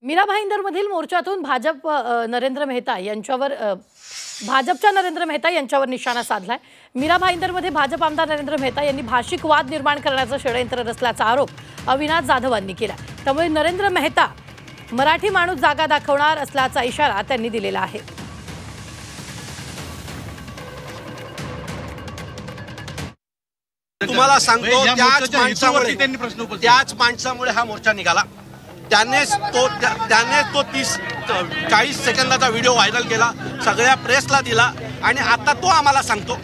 मीरा भाईंदरमधील मोर्चातून भाजपच्या नरेंद्र मेहता यांच्यावर निशाणा साधलाय। मीरा भाईंदरमध्ये भाजप आमदार नरेंद्र मेहता यांनी भाषिक वाद निर्माण करण्याचं षडयंत्र रचल्याचा आरोप अविनाश जाधवांनी केला। त्यामुळे नरेंद्र मेहता मराठी माणूस जागा दाखवणार असल्याचा इशारा त्यांनी दिलेला आहे। तुम्हाला सांगतो त्याच माणसामुळे हा मोर्चा निघाला। त्यानेच तो 30-40 सेकंदाचा व्हिडिओ व्हायरल केला, सगळ्या प्रेसला दिला आणि आता तो आम्हाला सांगतो।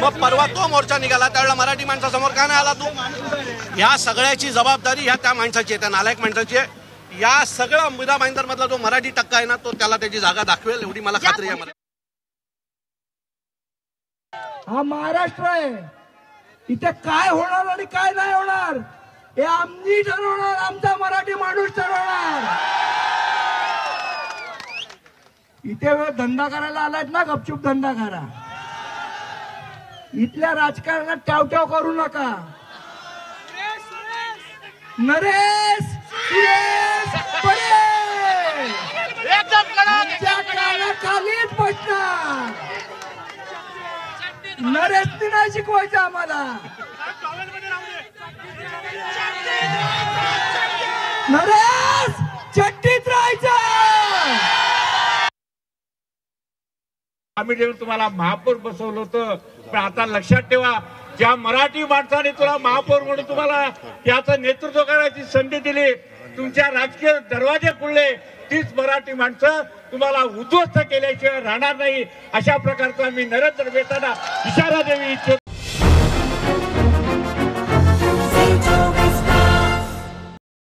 मग परवा तो मोर्चा निघाला त्यावेळेला मराठी माणसासमोर का नाही आला तू? या सगळ्याची जबाबदारी ह्या त्या माणसाची आहे, त्या नालायक माणसाची आहे। या सगळा मीरा भाईंदर मधला जो मराठी टक्का आहे ना, तो त्याला त्याची जागा दाखवेल एवढी मला खात्री आहे। हा महाराष्ट्र आहे, इथे काय होणार आणि काय नाही होणार हे आम्ही ठरवणार, आमचा मराठी माणूस ठरवणार। इथे धंदा करायला आलात ना, गपचूप धंदा करा। इथल्या राजकारणात टावटाव करू नका। नरेश सुरेश पटेल कालीच पडणार। नरेशने नाही शिकवायचं आम्हाला, नरेश चट्टीत राहायचं। आम्ही जेव्हा तुम्हाला महापौर बसवलं होतं, पण आता लक्षात ठेवा, ज्या मराठी माणसाने तुला महापौर म्हणून तुम्हाला याचं नेतृत्व करायची संधी दिली, तुमच्या राजकीय दरवाजे खुलले, तीच मराठी माणसं तुम्हाला उद्ध्वस्त केल्याशिवाय राहणार नाही। अशा प्रकारचा मी नरेंद्र मेहतांना इशारा देऊ इच्छितो।